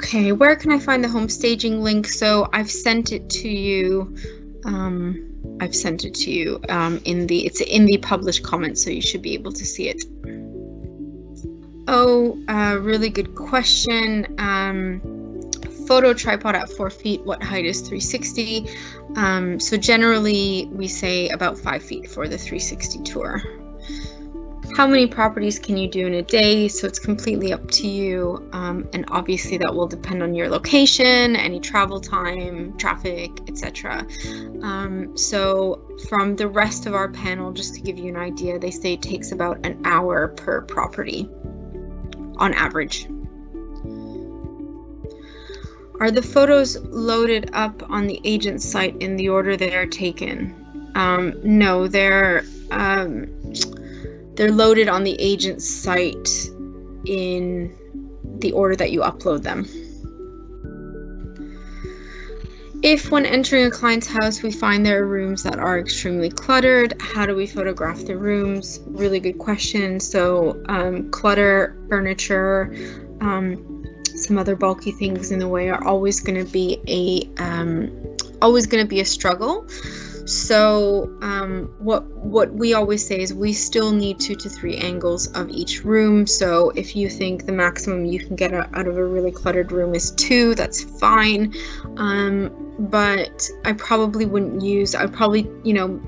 Okay, where can I find the home staging link? So I've sent it to you. It's in the published comments, so you should be able to see it. Oh, really good question. Photo tripod at 4 feet, what height is 360? So generally we say about 5 feet for the 360 tour. How many properties can you do in a day? So it's completely up to you, and obviously that will depend on your location, any travel time, traffic, etc. So from the rest of our panel, just to give you an idea, they say it takes about an hour per property on average. Are the photos loaded up on the agent's site in the order they are taken? No, they're loaded on the agent's site in the order that you upload them. If when entering a client's house we find there are rooms that are extremely cluttered, how do we photograph the rooms? Really good question. So clutter, furniture, some other bulky things in the way are always going to be a struggle. So what we always say is we still need 2 to 3 angles of each room. So if you think the maximum you can get out of a really cluttered room is 2, that's fine. But I probably wouldn't use, I'd probably,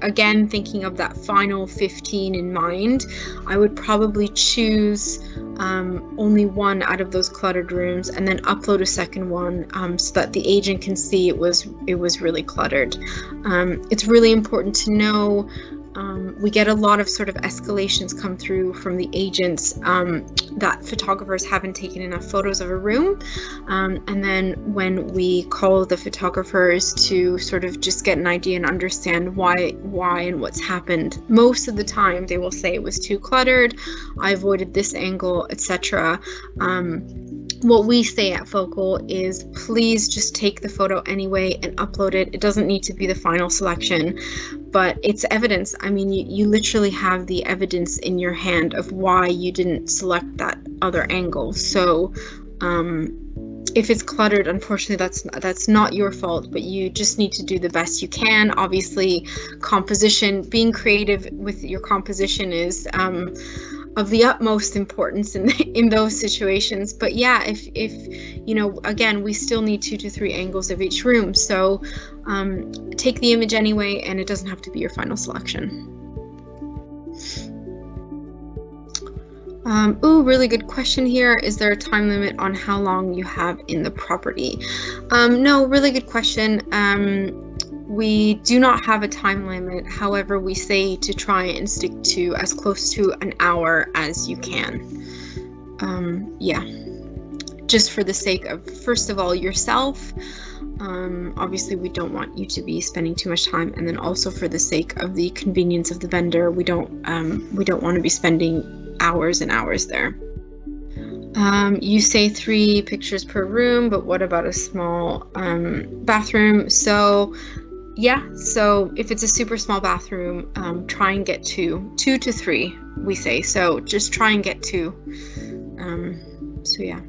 again, thinking of that final 15 in mind, I would probably choose only one out of those cluttered rooms and then upload a second one so that the agent can see it was really cluttered. It's really important to know. We get a lot of sort of escalations come through from the agents that photographers haven't taken enough photos of a room, and then when we call the photographers to sort of just get an idea and understand why and what's happened, most of the time they will say it was too cluttered, I avoided this angle, etc. What we say at Focal is please just take the photo anyway and upload it. It doesn't need to be the final selection, but it's evidence. I mean, you literally have the evidence in your hand of why you didn't select that other angle. So if it's cluttered, unfortunately that's not your fault, but you just need to do the best you can. Obviously, composition, being creative with your composition is of the utmost importance in those situations. But yeah, if again, we still need 2 to 3 angles of each room. So take the image anyway, and it doesn't have to be your final selection. Really good question here. Is there a time limit on how long you have in the property? No, really good question. We do not have a time limit. However, we say to try and stick to as close to an hour as you can. Yeah, just for the sake of, first of all, yourself. Obviously, we don't want you to be spending too much time, and then also for the sake of the convenience of the vendor, we don't want to be spending hours and hours there. You say 3 pictures per room, but what about a small bathroom? So yeah, so if it's a super small bathroom, try and get 2 to 3, we say. So just try and get 2. So yeah.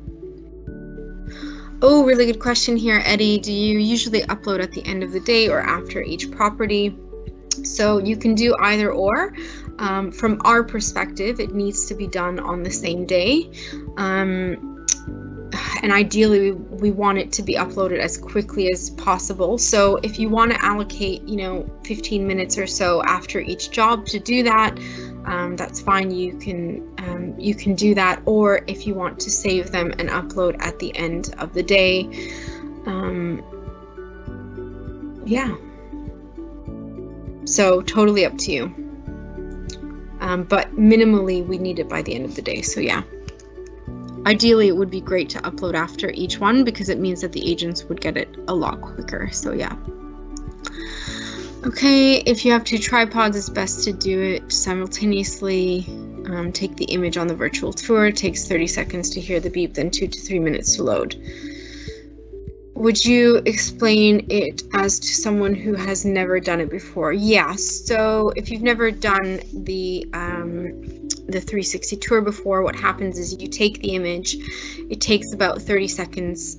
Oh, really good question here, Eddie. Do you usually upload at the end of the day or after each property? So you can do either or. From our perspective, it needs to be done on the same day. And ideally we want it to be uploaded as quickly as possible. So if you want to allocate 15 minutes or so after each job to do that, that's fine. You can do that, or if you want to save them and upload at the end of the day, yeah, so totally up to you, but minimally we need it by the end of the day. So yeah, ideally it would be great to upload after each one because it means that the agents would get it a lot quicker. So yeah. Okay, if you have 2 tripods, it's best to do it simultaneously. Take the image on the virtual tour. It takes 30 seconds to hear the beep, then 2 to 3 minutes to load. Would you explain it as to someone who has never done it before? Yeah, so if you've never done the 360 tour before, what happens is you take the image. It takes about 30 seconds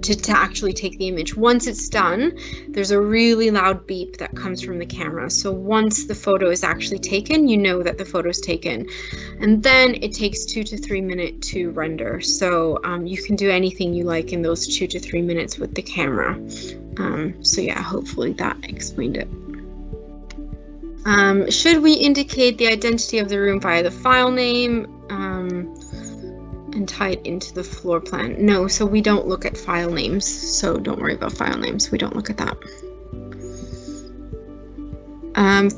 to actually take the image. Once it's done, there's a really loud beep that comes from the camera. So once the photo is actually taken, you know that the photo is taken. And then it takes 2 to 3 minutes to render. So you can do anything you like in those 2 to 3 minutes with the camera. So yeah, hopefully that explained it. Should we indicate the identity of the room via the file name? And tie it into the floor plan? No, so we don't look at file names, so don't worry about file names. We don't look at that.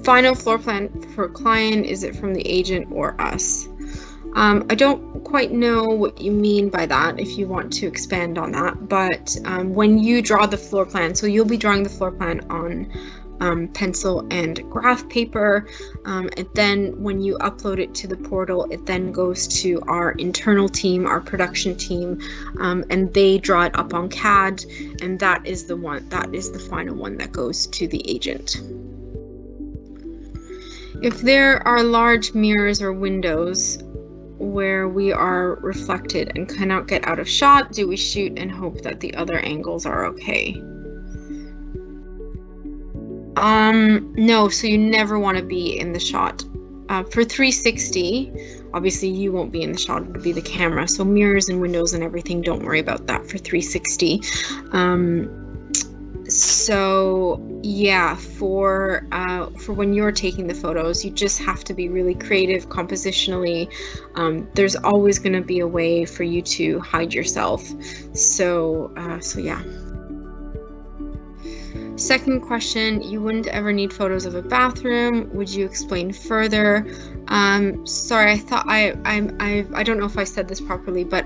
Final floor plan for client, is it from the agent or us? I don't quite know what you mean by that, if you want to expand on that, but when you draw the floor plan, so you'll be drawing the floor plan on pencil and graph paper, and then when you upload it to the portal, it then goes to our internal team, our production team, and they draw it up on CAD, and that is the final one that goes to the agent. If there are large mirrors or windows where we are reflected and cannot get out of shot, do we shoot and hope that the other angles are okay? No, so you never want to be in the shot. For 360, obviously you won't be in the shot, it'll be the camera. So mirrors and windows and everything, don't worry about that for 360. So yeah, for when you're taking the photos, you just have to be really creative compositionally. There's always going to be a way for you to hide yourself. So yeah. Second question, you wouldn't ever need photos of a bathroom. Would you explain further? Sorry, I thought I don't know if I said this properly, but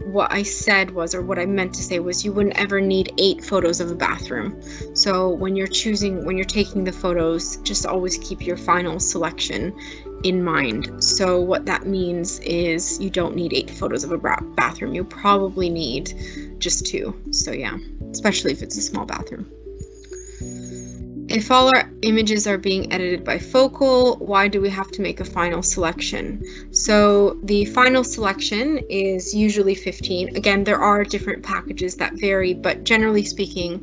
what I said was, or what I meant to say was, you wouldn't ever need 8 photos of a bathroom. So when you're taking the photos, just always keep your final selection in mind. So what that means is you don't need 8 photos of a bathroom. You'll probably need just 2. So yeah, especially if it's a small bathroom. If all our images are being edited by Focal, why do we have to make a final selection? So the final selection is usually 15. Again, there are different packages that vary, but generally speaking,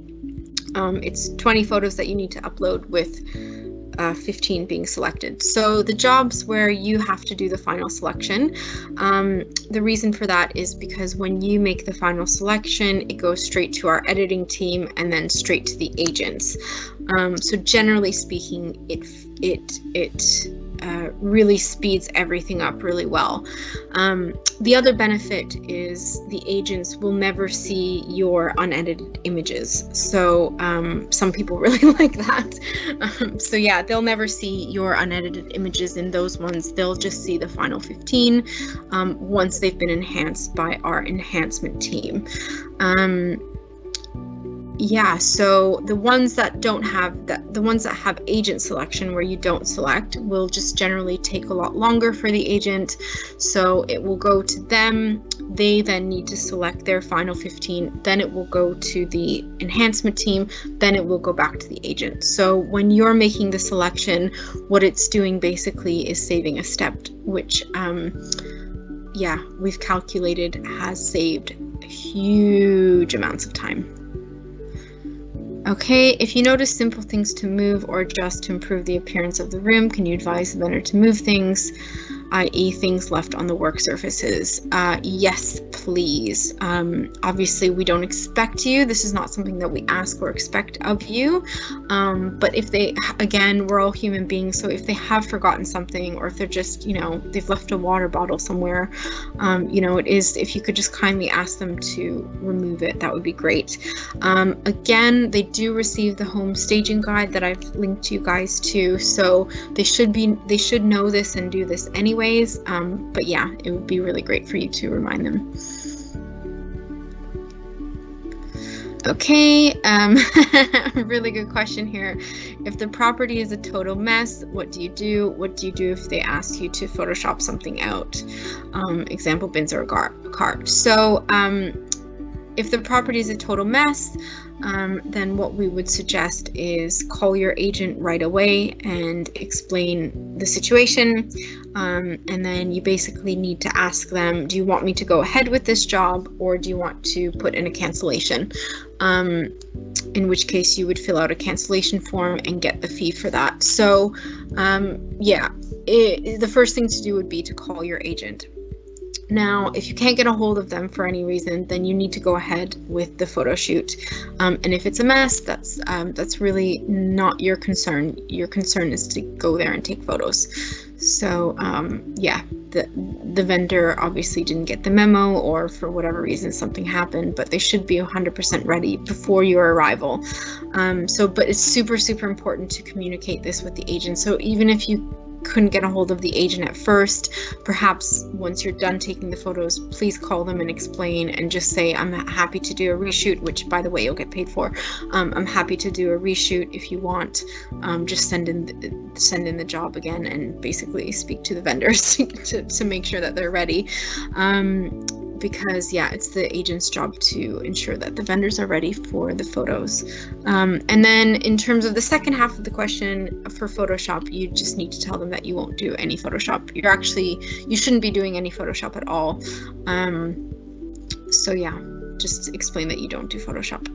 it's 20 photos that you need to upload with 15 being selected. So the jobs where you have to do the final selection, the reason for that is because when you make the final selection, it goes straight to our editing team and then straight to the agents. So generally speaking, it really speeds everything up really well. The other benefit is the agents will never see your unedited images. So some people really like that. So yeah, they'll never see your unedited images in those ones. They'll just see the final 15 once they've been enhanced by our enhancement team. Yeah, so the ones that don't have the ones that have agent selection where you don't select will just generally take a lot longer for the agent. So it will go to them. They then need to select their final 15. Then it will go to the enhancement team. Then it will go back to the agent. So when you're making the selection, what it's doing basically is saving a step, which yeah, we've calculated has saved huge amounts of time. Okay, if you notice simple things to move or adjust to improve the appearance of the room, can you advise the vendor to move things, i.e. things left on the work surfaces? Yes, please. Obviously, we don't expect you. This is not something that we ask or expect of you. But if they, again, we're all human beings, so if they have forgotten something, or if they're just, they've left a water bottle somewhere, it is, if you could just kindly ask them to remove it, that would be great. Again, they do receive the home staging guide that I've linked you guys to, so they should know this and do this anyways, but yeah, it would be really great for you to remind them. Okay, really good question here. If the property is a total mess, what do you do? What do you do if they ask you to Photoshop something out? Example, bins or a cart. So If the property is a total mess, then what we would suggest is call your agent right away and explain the situation. And then you basically need to ask them, do you want me to go ahead with this job, or do you want to put in a cancellation? In which case you would fill out a cancellation form and get the fee for that. So the first thing to do would be to call your agent. Now, if you can't get a hold of them for any reason, then you need to go ahead with the photo shoot. And if it's a mess, that's really not your concern. Your concern is to go there and take photos. So the vendor obviously didn't get the memo, or for whatever reason something happened, but they should be 100% ready before your arrival. But it's super, super important to communicate this with the agent. So even if you couldn't get a hold of the agent at first, perhaps once you're done taking the photos, please call them and explain, and just say, I'm happy to do a reshoot, which by the way you'll get paid for. I'm happy to do a reshoot if you want. Just send in the job again, and basically speak to the vendors to make sure that they're ready. Because it's the agent's job to ensure that the vendors are ready for the photos. And then in terms of the second half of the question for Photoshop, you just need to tell them that you won't do any Photoshop. You shouldn't be doing any Photoshop at all. Just explain that you don't do Photoshop.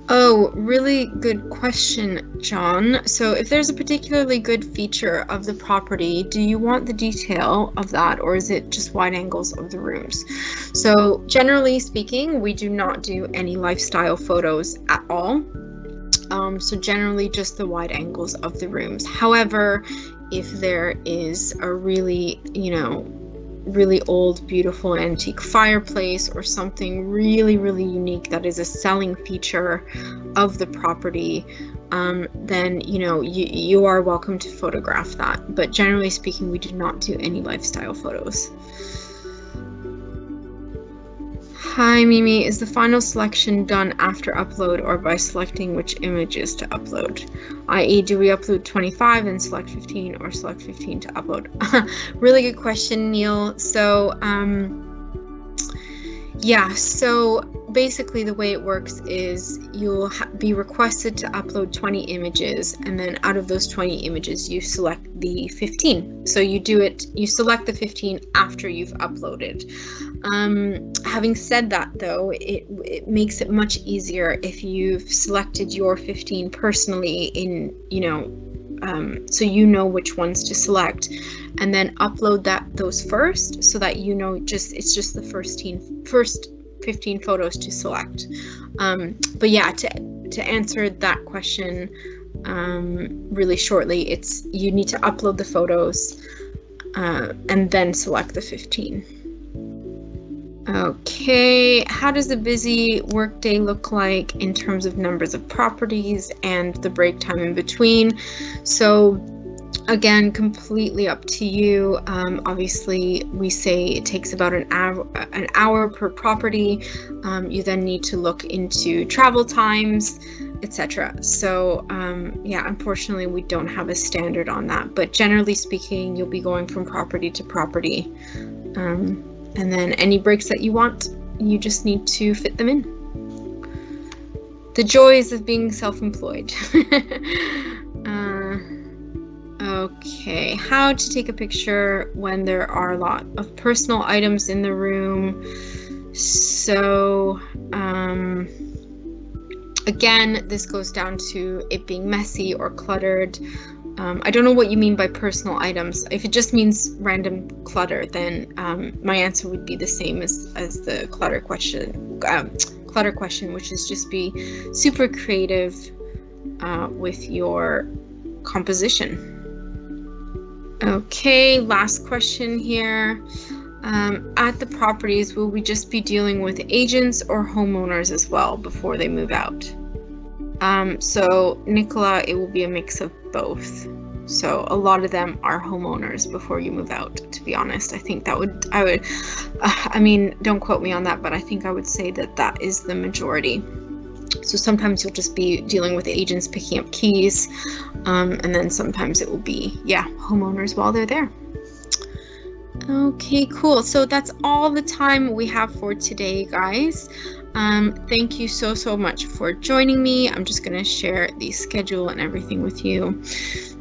Oh, really good question, John. So if there's a particularly good feature of the property, do you want the detail of that, or is it just wide angles of the rooms? So generally speaking, we do not do any lifestyle photos at all. So generally just the wide angles of the rooms. However, if there is a really old, beautiful antique fireplace, or something really, really unique that is a selling feature of the property, then you are welcome to photograph that. But generally speaking, we do not do any lifestyle photos. Hi Mimi, is the final selection done after upload, or by selecting which images to upload? I.e., do we upload 25 and select 15, or select 15 to upload? Really good question, Neil. So so basically the way it works is you'll be requested to upload 20 images, and then out of those 20 images you select the 15. So you select the 15 after you've uploaded. Having said that, though, it makes it much easier if you've selected your 15 personally so you know which ones to select, and then upload those first, so that it's just the first 15 photos to select. To answer that question really shortly, you need to upload the photos and then select the 15. Okay, how does a busy workday look like in terms of numbers of properties and the break time in between? So again, completely up to you. Obviously, we say it takes about an hour per property. You then need to look into travel times, etc. So unfortunately, we don't have a standard on that. But generally speaking, you'll be going from property to property. And then any breaks that you want, you just need to fit them in. The joys of being self-employed. Okay, how to take a picture when there are a lot of personal items in the room. So again, this goes down to it being messy or cluttered. I don't know what you mean by personal items. If it just means random clutter, then my answer would be the same as the clutter question, which is just be super creative with your composition. Okay, last question here. At the properties, will we just be dealing with agents or homeowners as well before they move out? So Nicola, it will be a mix of both. So a lot of them are homeowners before you move out, to be honest. I think don't quote me on that, but I think I would say that is the majority. So sometimes you'll just be dealing with agents picking up keys, and then sometimes it will be, homeowners while they're there. Okay, cool. So that's all the time we have for today, guys. Thank you so much for joining me. I'm just going to share the schedule and everything with you.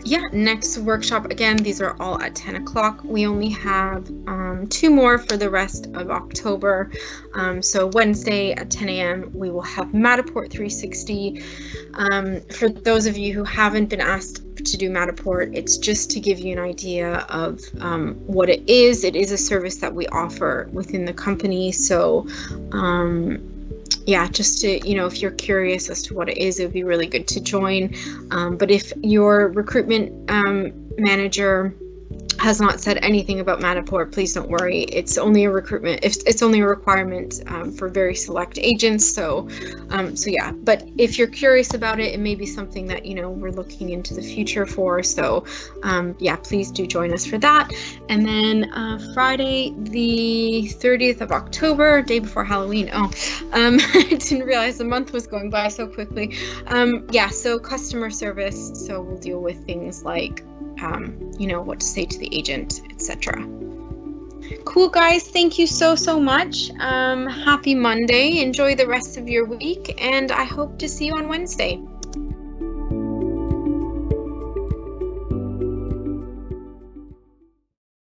Yeah, next workshop, again, these are all at 10 o'clock. We only have 2 more for the rest of October. So Wednesday at 10 a.m. we will have Matterport 360. For those of you who haven't been asked to do Matterport, it's just to give you an idea of what it is. It is a service that we offer within the company. So yeah, just to, you know, if you're curious as to what it is, it would be really good to join. But if your recruitment manager has not said anything about Matterport, please don't worry. It's only a recruitment. It's only a requirement for very select agents. So yeah. But if you're curious about it, it may be something that, you know, we're looking into the future for. So yeah, please do join us for that. And then Friday, the 30th of October, day before Halloween. Oh, I didn't realize the month was going by so quickly. Yeah. So customer service. So we'll deal with things like you know, what to say to the agent, etc. Cool, guys. Thank you so much. Happy Monday. Enjoy the rest of your week, and I hope to see you on Wednesday.